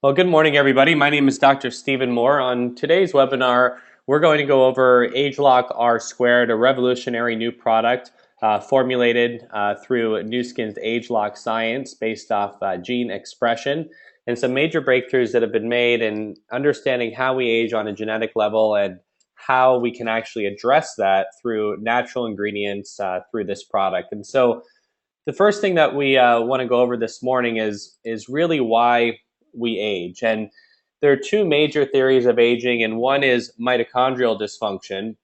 Well, good morning, everybody. My name is Dr. Stephen Moore. On today's webinar, we're going to go over ageLOC R2, a revolutionary new product formulated through Nu Skin's ageLOC science based off gene expression and some major breakthroughs that have been made in understanding how we age on a genetic level and how we can actually address that through natural ingredients through this product. And so the first thing that we want to go over this morning is really why we age. And there are two major theories of aging, and one is mitochondrial dysfunction.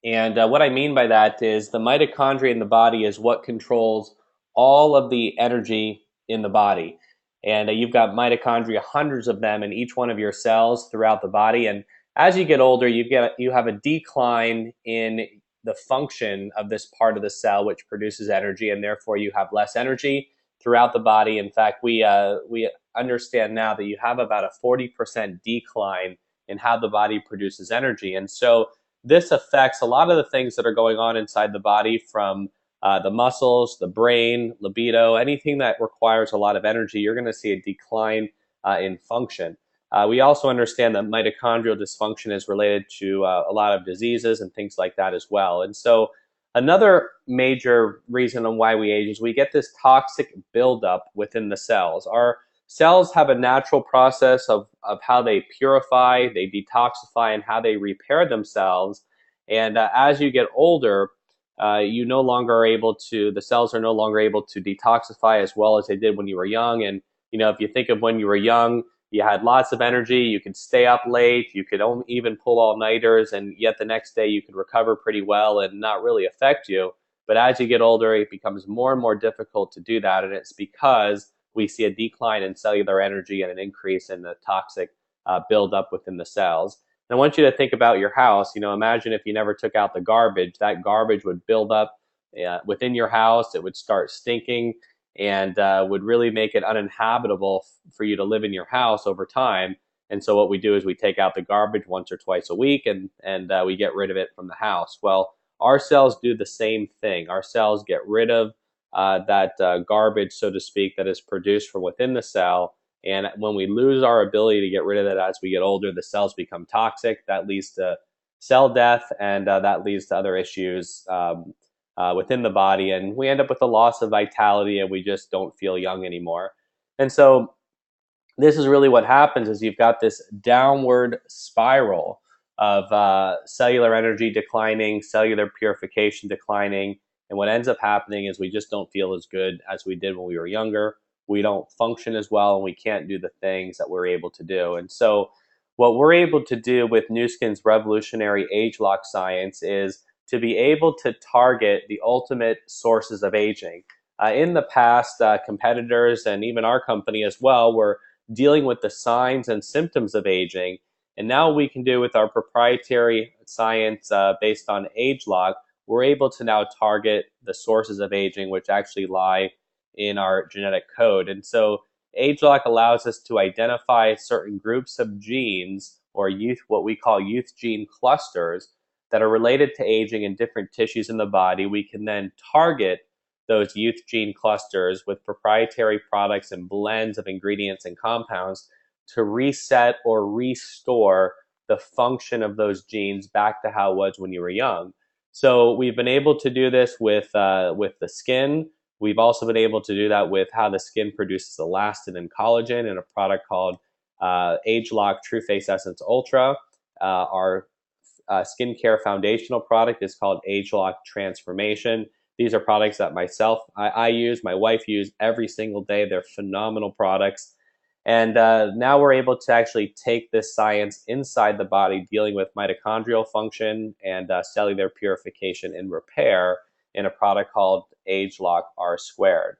And what I mean by that is the mitochondria in the body is what controls all of the energy in the body. And you've got mitochondria, hundreds of them in each one of your cells throughout the body. And as you get older, you have a decline in the function of this part of the cell, which produces energy, and therefore you have less energy throughout the body. In fact, we understand now that you have about a 40% decline in how the body produces energy. And so this affects a lot of the things that are going on inside the body, from the muscles, the brain, libido, anything that requires a lot of energy. You're going to see a decline in function. We also understand that mitochondrial dysfunction is related to a lot of diseases and things like that as well. And so another major reason on why we age is we get this toxic buildup within the cells. Our cells have a natural process of how they purify, they detoxify, and how they repair themselves. And as you get older, you no longer are able to, the cells are no longer able to detoxify as well as they did when you were young. And, if you think of when you were young, you had lots of energy, you could stay up late, you could even pull all-nighters, and yet the next day you could recover pretty well and not really affect you. But as you get older, it becomes more and more difficult to do that, and it's because we see a decline in cellular energy and an increase in the toxic buildup within the cells. And I want you to think about your house. Imagine if you never took out the garbage, that garbage would build up within your house, it would start stinking, and would really make it uninhabitable for you to live in your house over time. And so what we do is we take out the garbage once or twice a week, and we get rid of it from the house. Well, our cells do the same thing. Our cells get rid of that garbage, so to speak, that is produced from within the cell. And when we lose our ability to get rid of it as we get older, the cells become toxic. That leads to cell death, and that leads to other issues within the body, and we end up with a loss of vitality, and we just don't feel young anymore. And so this is really what happens, is you've got this downward spiral of cellular energy declining, cellular purification declining, and what ends up happening is we just don't feel as good as we did when we were younger. We don't function as well, and we can't do the things that we're able to do. And so what we're able to do with Nu Skin's revolutionary ageLOC science is to be able to target the ultimate sources of aging. In the past, competitors and even our company as well were dealing with the signs and symptoms of aging. And now we can do with our proprietary science based on ageLOC, we're able to now target the sources of aging, which actually lie in our genetic code. And so ageLOC allows us to identify certain groups of genes, or what we call youth gene clusters, that are related to aging in different tissues in the body. We can then target those youth gene clusters with proprietary products and blends of ingredients and compounds to reset or restore the function of those genes back to how it was when you were young. So we've been able to do this with the skin. We've also been able to do that with how the skin produces elastin and collagen in a product called ageLOC True Face Essence Ultra. Our skincare foundational product is called ageLOC Transformation. These are products that I use, my wife use every single day. They're phenomenal products. And now we're able to actually take this science inside the body, dealing with mitochondrial function and cellular purification and repair, in a product called ageLOC R2.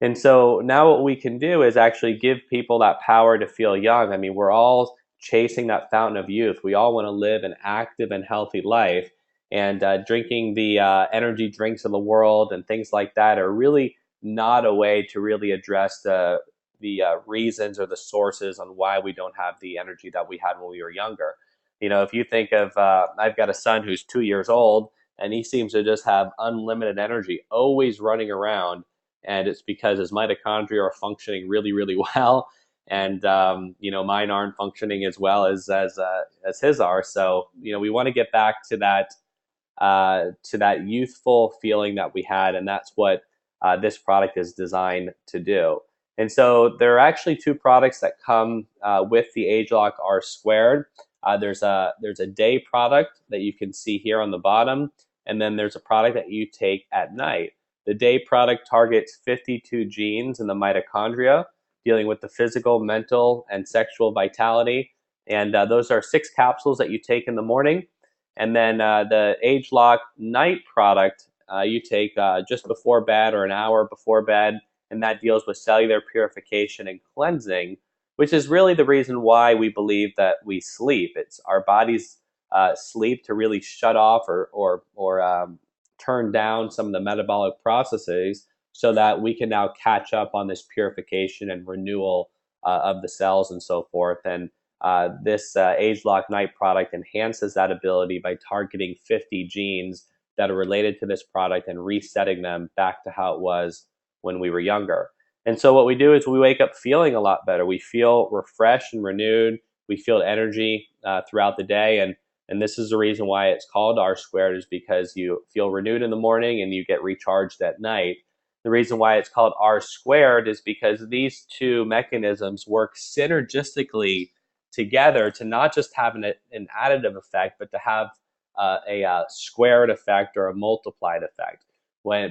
And so now what we can do is actually give people that power to feel young. I mean, we're all chasing that fountain of youth. We all want to live an active and healthy life. And drinking the energy drinks of the world and things like that are really not a way to really address the reasons or the sources on why we don't have the energy that we had when we were younger. If you think of, I've got a son who's 2 years old, and he seems to just have unlimited energy, always running around. And it's because his mitochondria are functioning really, really well. and mine aren't functioning as well as his are. So we want to get back to that youthful feeling that we had, and that's what this product is designed to do. And so there are actually two products that come with the ageLOC R squared. There's a day product that you can see here on the bottom, and then there's a product that you take at night. The day product targets 52 genes in the mitochondria, dealing with the physical, mental, and sexual vitality. And those are 6 capsules that you take in the morning. And then the ageLOC night product you take just before bed or an hour before bed, and that deals with cellular purification and cleansing, which is really the reason why we believe that we sleep. It's our bodies sleep to really shut off or turn down some of the metabolic processes so that we can now catch up on this purification and renewal of the cells and so forth. And this ageLOC Night product enhances that ability by targeting 50 genes that are related to this product and resetting them back to how it was when we were younger. And so what we do is we wake up feeling a lot better. We feel refreshed and renewed. We feel energy throughout the day. And this is the reason why it's called R squared, is because you feel renewed in the morning and you get recharged at night. The reason why it's called R squared is because these two mechanisms work synergistically together to not just have an additive effect, but to have a squared effect or a multiplied effect.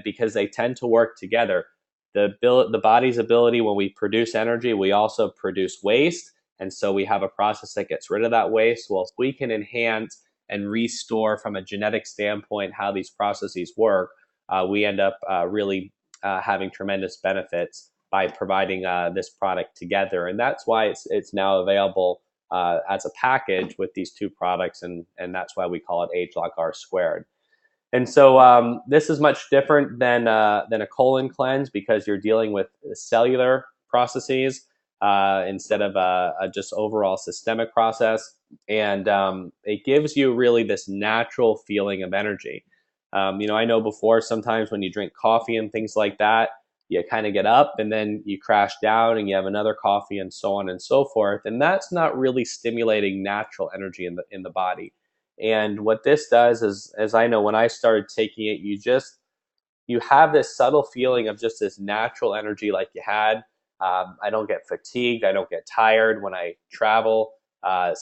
Because they tend to work together. The body's ability, when we produce energy, we also produce waste, and so we have a process that gets rid of that waste. Well, if we can enhance and restore from a genetic standpoint how these processes work, we end up really having tremendous benefits by providing this product together, and that's why it's now available as a package with these two products, and that's why we call it ageLOC R squared. And so this is much different than a colon cleanse, because you're dealing with cellular processes instead of a just overall systemic process, and it gives you really this natural feeling of energy. I know before, sometimes when you drink coffee and things like that, you kind of get up and then you crash down and you have another coffee and so on and so forth. And that's not really stimulating natural energy in the body. And what this does is, as I know, when I started taking it, you have this subtle feeling of just this natural energy like you had. I don't get fatigued. I don't get tired when I travel. I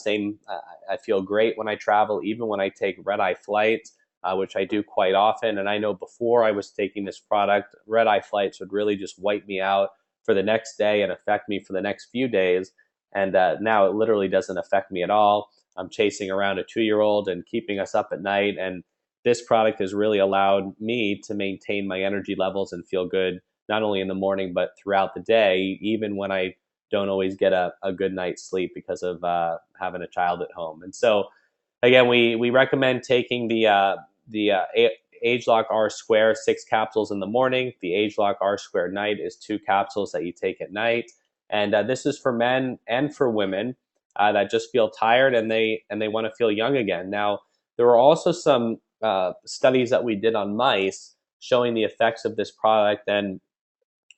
feel great when I travel, even when I take red-eye flights, which I do quite often. And I know before I was taking this product, red-eye flights would really just wipe me out for the next day and affect me for the next few days. And now it literally doesn't affect me at all. I'm chasing around a 2-year-old and keeping us up at night. And this product has really allowed me to maintain my energy levels and feel good, not only in the morning, but throughout the day, even when I don't always get a good night's sleep because of having a child at home. And so, again, we recommend taking the ageLOC R square 6 capsules in the morning. The ageLOC R square night is 2 capsules that you take at night. And this is for men and for women that just feel tired and they want to feel young again. Now, there were also some studies that we did on mice showing the effects of this product, and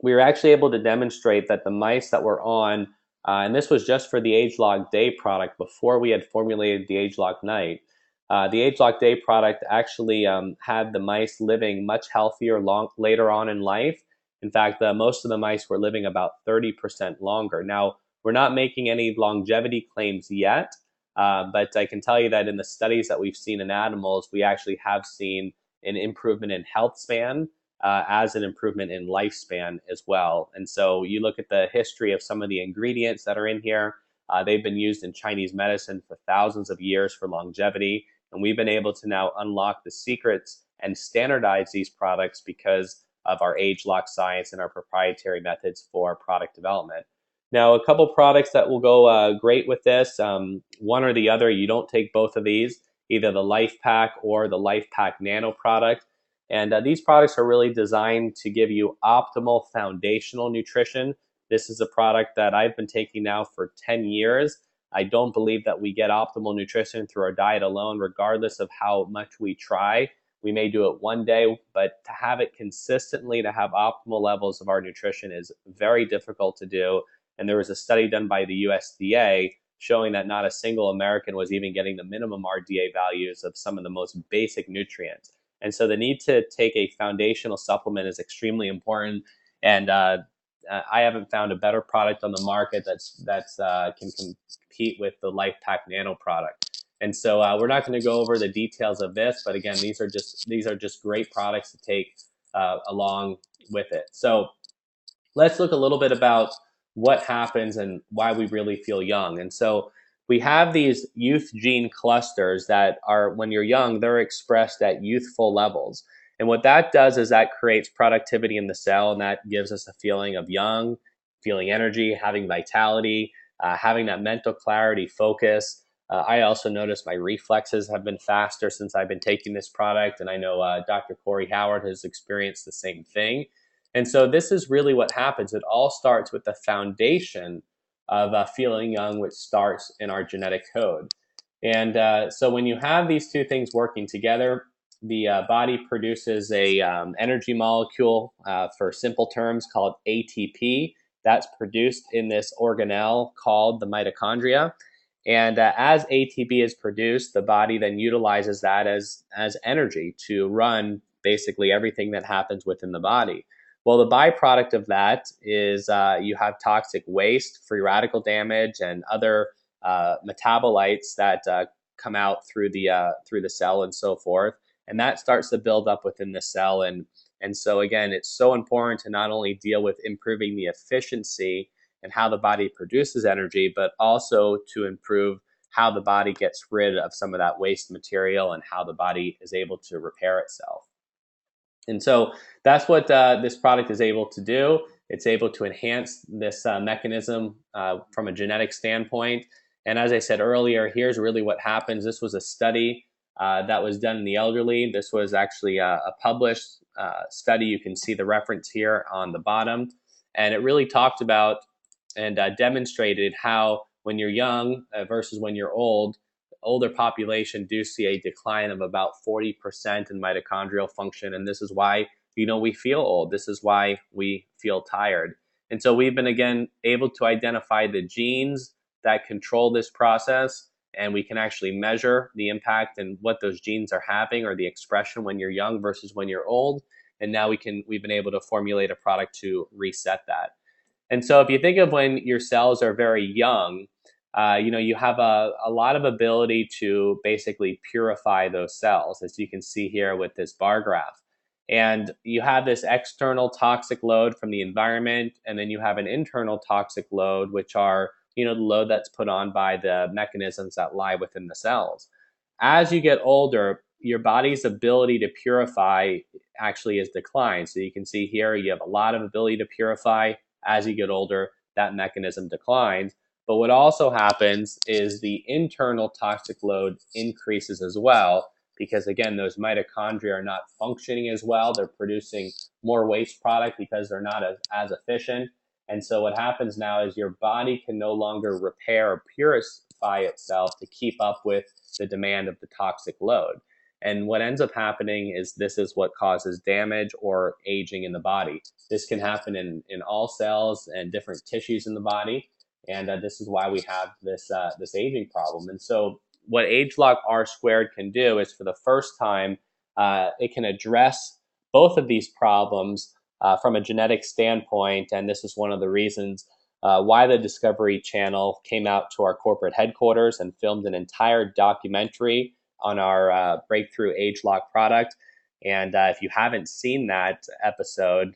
we were actually able to demonstrate that the mice that were on, and this was just for the ageLOC Day product before we had formulated the ageLOC Night. The ageLOC Day product actually had the mice living much healthier later on in life. In fact, most of the mice were living about 30% longer. Now, we're not making any longevity claims yet, but I can tell you that in the studies that we've seen in animals, we actually have seen an improvement in health span as an improvement in lifespan as well. And so you look at the history of some of the ingredients that are in here. They've been used in Chinese medicine for thousands of years for longevity. And we've been able to now unlock the secrets and standardize these products because of our ageLOC science and our proprietary methods for product development. Now, a couple products that will go great with this, one or the other, you don't take both of these, either the Life Pack or the Life Pack Nano product. And these products are really designed to give you optimal foundational nutrition. This is a product that I've been taking now for 10 years. I don't believe that we get optimal nutrition through our diet alone, regardless of how much we try. We may do it one day, but to have it consistently, to have optimal levels of our nutrition is very difficult to do. And there was a study done by the USDA showing that not a single American was even getting the minimum RDA values of some of the most basic nutrients. And so the need to take a foundational supplement is extremely important. And I haven't found a better product on the market that's can compete with the LifePak Nano product. And so we're not going to go over the details of this, but again, these are just great products to take along with it. So let's look a little bit about what happens and why we really feel young. And so we have these youth gene clusters that are, when you're young, they're expressed at youthful levels. And what that does is that creates productivity in the cell, and that gives us a feeling of young, feeling energy, having vitality, having that mental clarity, focus. I also notice my reflexes have been faster since I've been taking this product, and I know Dr. Corey Howard has experienced the same thing. And so this is really what happens. It all starts with the foundation of feeling young, which starts in our genetic code. And so when you have these two things working together, the body produces a energy molecule, for simple terms, called ATP. That's produced in this organelle called the mitochondria. And as ATP is produced, the body then utilizes that as energy to run basically everything that happens within the body. Well, the byproduct of that is you have toxic waste, free radical damage, and other metabolites that come out through the cell and so forth, and that starts to build up within the cell. And so again, it's so important to not only deal with improving the efficiency and how the body produces energy, but also to improve how the body gets rid of some of that waste material and how the body is able to repair itself. And so that's what this product is able to do. It's able to enhance this mechanism from a genetic standpoint. And as I said earlier, here's really what happens. This was a study that was done in the elderly. This was actually a published study. You can see the reference here on the bottom. And it really talked about and demonstrated how when you're young versus when you're old, older population do see a decline of about 40% in mitochondrial function. And this is why, we feel old. This is why we feel tired. And so we've been, again, able to identify the genes that control this process, and we can actually measure the impact and what those genes are having, or the expression, when you're young versus when you're old. And now we've been able to formulate a product to reset that. And so if you think of when your cells are very young, you have a lot of ability to basically purify those cells, as you can see here with this bar graph. And you have this external toxic load from the environment, and then you have an internal toxic load, which are, the load that's put on by the mechanisms that lie within the cells. As you get older, your body's ability to purify actually is declined. So you can see here, you have a lot of ability to purify. As you get older, that mechanism declines. But what also happens is the internal toxic load increases as well, because again, those mitochondria are not functioning as well. They're producing more waste product because they're not as efficient. And so what happens now is your body can no longer repair or purify itself to keep up with the demand of the toxic load. And what ends up happening is this is what causes damage or aging in the body. This can happen in all cells and different tissues in the body. And this is why we have this aging problem. And so what ageLOC R2 can do is, for the first time, it can address both of these problems from a genetic standpoint. And this is one of the reasons why the Discovery Channel came out to our corporate headquarters and filmed an entire documentary on our breakthrough ageLOC product. And if you haven't seen that episode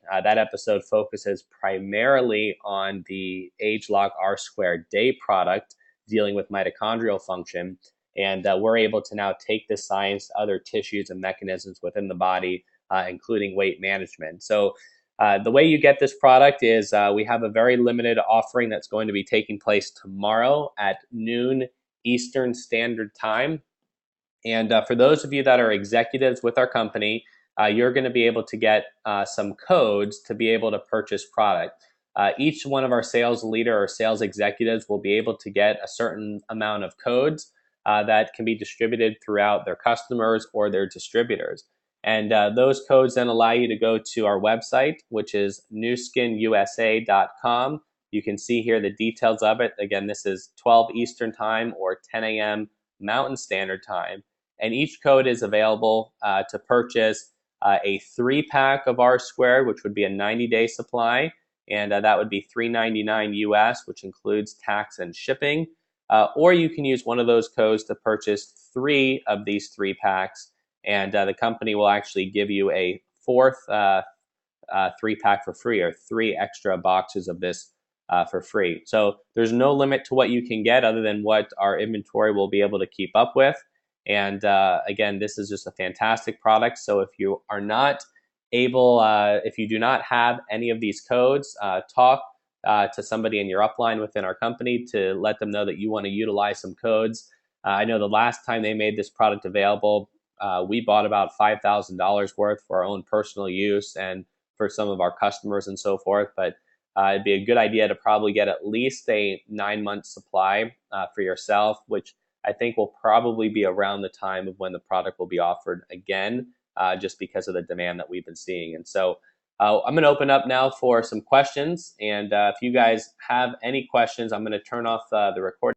focuses primarily on the ageLOC R2 Day product, dealing with mitochondrial function. And we're able to now take this science to other tissues and mechanisms within the body, including weight management. So the way you get this product is we have a very limited offering that's going to be taking place tomorrow at noon Eastern Standard Time. And for those of you that are executives with our company, you're going to be able to get some codes to be able to purchase product. Each one of our sales leader or sales executives will be able to get a certain amount of codes that can be distributed throughout their customers or their distributors. And those codes then allow you to go to our website, which is newskinusa.com, You can see here the details of it. Again, this is 12 Eastern Time or 10 a.m. Mountain Standard Time. And each code is available to purchase a 3-pack of R squared, which would be a 90-day supply. And that would be $3.99 US, which includes tax and shipping. Or you can use one of those codes to purchase 3 of these 3 packs. And the company will actually give you a 4th 3-pack for free, or 3 extra boxes of this for free. So there's no limit to what you can get other than what our inventory will be able to keep up with. And again, this is just a fantastic product. So if you are not able, if you do not have any of these codes, talk to somebody in your upline within our company to let them know that you want to utilize some codes. I know the last time they made this product available, we bought about $5,000 worth for our own personal use and for some of our customers and so forth. But it'd be a good idea to probably get at least a 9-month supply for yourself, which I think will probably be around the time of when the product will be offered again, just because of the demand that we've been seeing. And so I'm going to open up now for some questions. And if you guys have any questions, I'm going to turn off the recording.